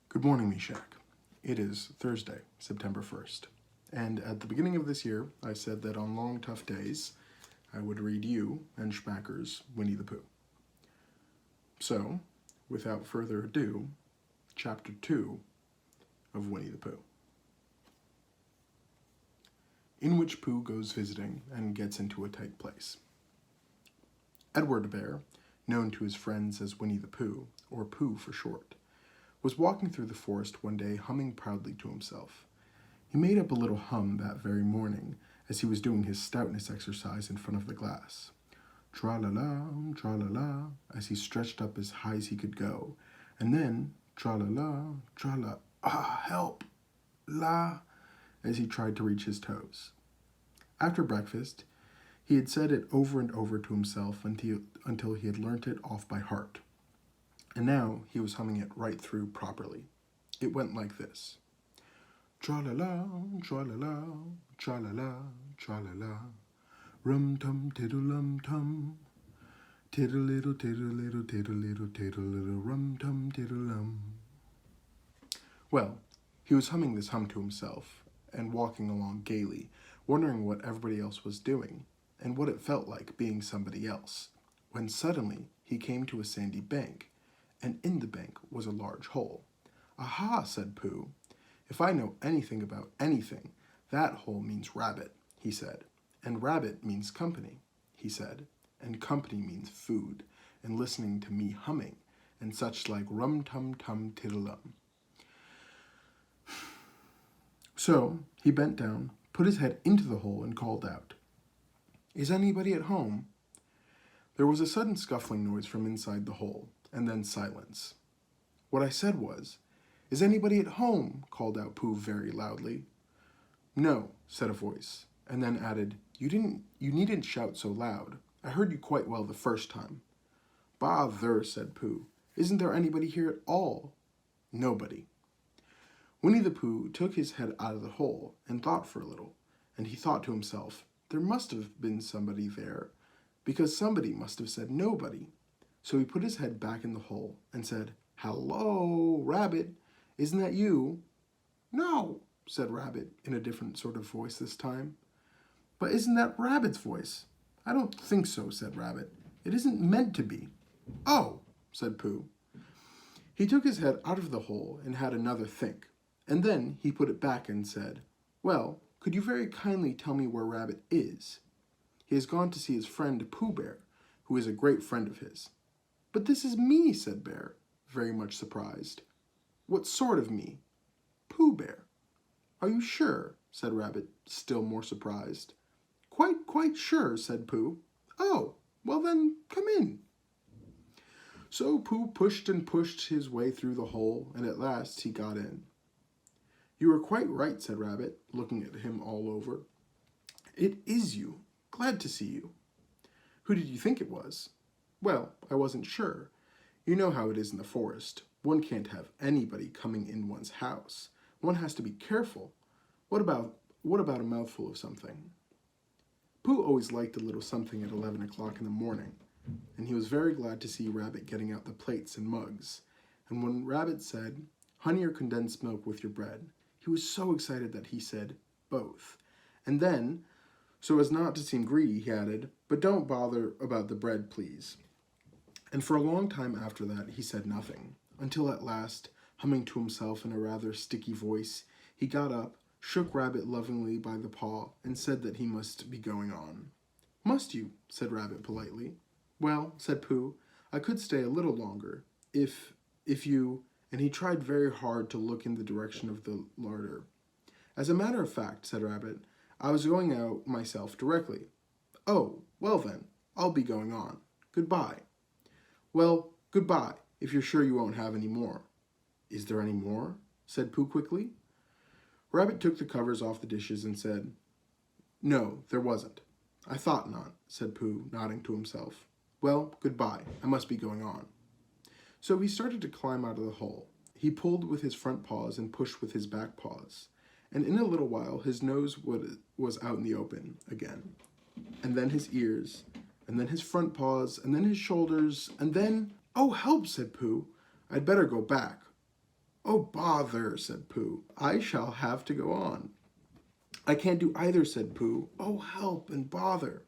Good morning, Meshach. It is Thursday, September 1st. And at the beginning of this year, I said that on long, tough days, I would read you and Schmacker's Winnie the Pooh. So, without further ado, Chapter 2 of Winnie the Pooh, in which Pooh goes visiting and gets into a tight place. Edward Bear, known to his friends as Winnie the Pooh, or Pooh for short, was walking through the forest one day humming proudly to himself. He made up a little hum that very morning as he was doing his stoutness exercise in front of the glass. Tra-la-la, as he stretched up as high as he could go, and then tra-la-la, tra-la, help, la, as he tried to reach his toes. After breakfast, he had said it over and over to himself until he had learnt it off by heart. And now he was humming it right through properly. It went like this. Tra-la-la, tra-la-la, tra-la-la, tra-la-la, rum-tum, tiddle-lum-tum, tiddle-little, tiddle-little, tiddle-little, tiddle-little, rum-tum, tiddle-lum. Well, he was humming this hum to himself and walking along gaily, wondering what everybody else was doing and what it felt like being somebody else, when suddenly he came to a sandy bank, and in the bank was a large hole. "Aha," said Pooh. "If I know anything about anything, that hole means rabbit," he said. "And rabbit means company," he said. "And company means food, and listening to me humming, and such like rum-tum-tum tiddle-lum." So he bent down, put his head into the hole, and called out, "Is anybody at home?" There was a sudden scuffling noise from inside the hole, and then silence. What I said was, "Is anybody at home?" called out Pooh very loudly. "No," said a voice, and then added, You needn't shout so loud. I heard you quite well the first time." "Bother," said Pooh. "Isn't there anybody here at all?" "Nobody." Winnie the Pooh took his head out of the hole and thought for a little, and he thought to himself, there must have been somebody there, because somebody must have said nobody. So he put his head back in the hole and said, "Hello, Rabbit, isn't that you?" "No," said Rabbit in a different sort of voice this time. "But isn't that Rabbit's voice?" "I don't think so," said Rabbit. "It isn't meant to be." "Oh," said Pooh. He took his head out of the hole and had another think, and then he put it back and said, "Well, could you very kindly tell me where Rabbit is?" "He has gone to see his friend Pooh Bear, who is a great friend of his." "But this is me," said Bear, very much surprised. "What sort of me?" "Pooh Bear." "Are you sure?" said Rabbit, still more surprised. Quite sure," said Pooh. "Oh, well then, come in." So Pooh pushed and pushed his way through the hole, and at last he got in. "You are quite right," said Rabbit, looking at him all over. "It is you. Glad to see you." "Who did you think it was?" "Well, I wasn't sure. You know how it is in the forest. One can't have anybody coming in one's house. One has to be careful. What about a mouthful of something?" Pooh always liked a little something at 11 o'clock in the morning, and he was very glad to see Rabbit getting out the plates and mugs. And when Rabbit said, "Honey or condensed milk with your bread," he was so excited that he said, "Both." And then, so as not to seem greedy, he added, "But don't bother about the bread, please." And for a long time after that, he said nothing, until at last, humming to himself in a rather sticky voice, he got up, shook Rabbit lovingly by the paw, and said that he must be going on. "Must you?" said Rabbit politely. "Well," said Pooh, "I could stay a little longer, if you," and he tried very hard to look in the direction of the larder. "As a matter of fact," said Rabbit, "I was going out myself directly." "Oh, well then, I'll be going on. Goodbye." "Well, goodbye, if you're sure you won't have any more." "Is there any more?" said Pooh quickly. Rabbit took the covers off the dishes and said, "No, there wasn't." "I thought not," said Pooh, nodding to himself. "Well, goodbye, I must be going on." So he started to climb out of the hole. He pulled with his front paws and pushed with his back paws, and in a little while his nose was out in the open again, and then his ears, and then his front paws, and then his shoulders, and then... "Oh, help!" said Pooh. "I'd better go back." "Oh, bother," said Pooh. "I shall have to go on." "I can't do either," said Pooh. "Oh, help and bother."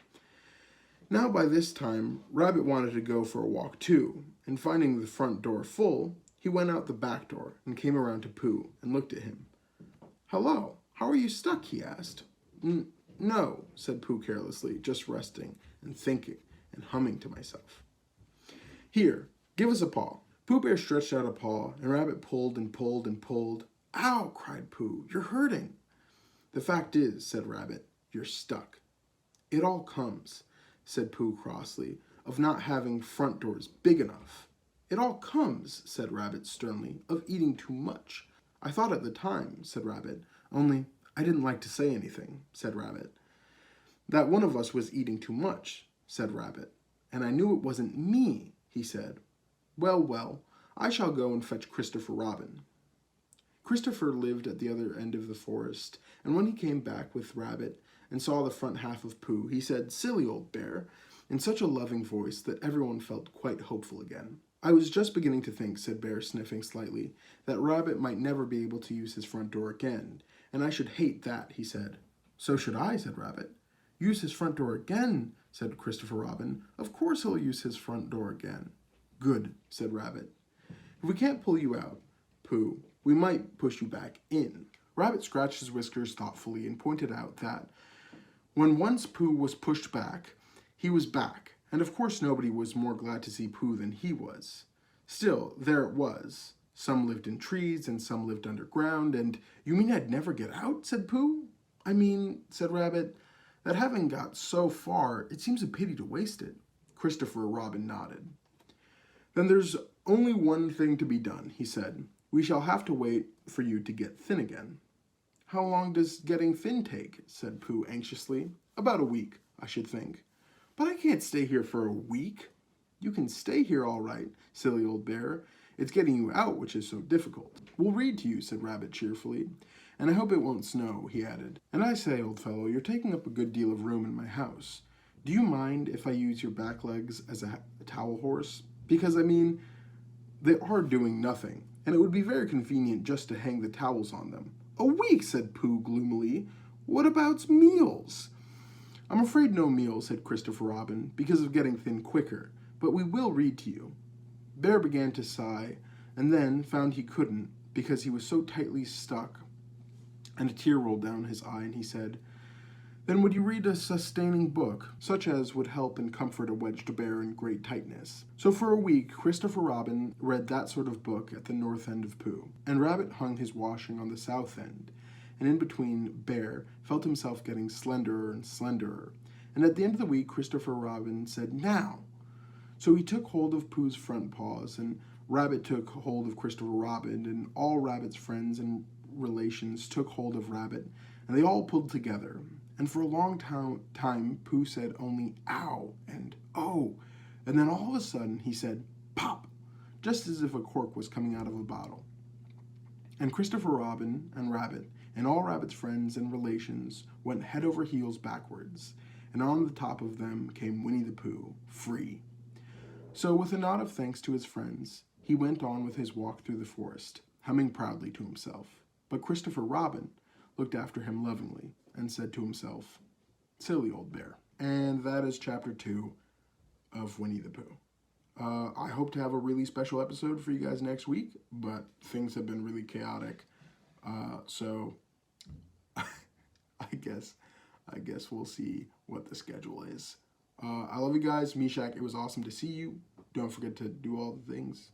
Now by this time, Rabbit wanted to go for a walk too, and finding the front door full, he went out the back door and came around to Pooh and looked at him. "Hello, how are you stuck?" he asked. No," said Pooh carelessly, "just resting and thinking and humming to myself." "Here, give us a paw." Pooh Bear stretched out a paw, and Rabbit pulled and pulled and pulled. "Ow!" cried Pooh. "You're hurting." "The fact is," said Rabbit, "you're stuck." "It all comes," said Pooh crossly, "of not having front doors big enough." "It all comes," said Rabbit sternly, "of eating too much." "I thought at the time," said Rabbit, "only I didn't like to say anything," said Rabbit. "That one of us was eating too much," said Rabbit. "And I knew it wasn't me," he said. Well, well, I shall go and fetch Christopher Robin." Christopher lived at the other end of the forest, and when he came back with Rabbit and saw the front half of Pooh, he said, "Silly old bear," in such a loving voice that everyone felt quite hopeful again. "I was just beginning to think," said Bear, sniffing slightly, "that Rabbit might never be able to use his front door again, and I should hate that," he said. "So should I," said Rabbit. "Use his front door again," said Christopher Robin. "Of course he'll use his front door again." "Good," said Rabbit. "If we can't pull you out, Pooh, we might push you back in." Rabbit scratched his whiskers thoughtfully and pointed out that when once Pooh was pushed back, he was back, and of course nobody was more glad to see Pooh than he was. Still, there it was. Some lived in trees and some lived underground, and "You mean I'd never get out?" said Pooh. "I mean," said Rabbit, "that having got so far, it seems a pity to waste it." Christopher Robin nodded. "Then there's only one thing to be done," he said. "We shall have to wait for you to get thin again." "How long does getting thin take?" said Pooh anxiously. "About a week, I should think." "But I can't stay here for a week." "You can stay here all right, silly old bear. It's getting you out which is so difficult." "We'll read to you," said Rabbit cheerfully. "And I hope it won't snow," he added. "And I say, old fellow, you're taking up a good deal of room in my house. Do you mind if I use your back legs as a towel horse? Because, I mean, they are doing nothing, and it would be very convenient just to hang the towels on them." "A week," said Pooh gloomily. "What about meals?" "I'm afraid no meals," said Christopher Robin, "because of getting thin quicker, but we will read to you." Bear began to sigh, and then found he couldn't, because he was so tightly stuck, and a tear rolled down his eye, and he said, "Then would you read a sustaining book, such as would help and comfort a wedged bear in great tightness?" So for a week, Christopher Robin read that sort of book at the north end of Pooh, and Rabbit hung his washing on the south end, and in between, Bear felt himself getting slenderer and slenderer, and at the end of the week, Christopher Robin said, "Now!" So he took hold of Pooh's front paws, and Rabbit took hold of Christopher Robin, and all Rabbit's friends and relations took hold of Rabbit, and they all pulled together. And for a long time, Pooh said only "ow" and "oh," and then all of a sudden he said "pop," just as if a cork was coming out of a bottle. And Christopher Robin and Rabbit and all Rabbit's friends and relations went head over heels backwards, and on the top of them came Winnie the Pooh, free. So with a nod of thanks to his friends, he went on with his walk through the forest, humming proudly to himself. But Christopher Robin looked after him lovingly and said to himself, "Silly old bear." And that is chapter 2 of Winnie the Pooh. I hope to have a really special episode for you guys next week, but things have been really chaotic. So I guess we'll see what the schedule is. I love you guys. Meshach, it was awesome to see you. Don't forget to do all the things.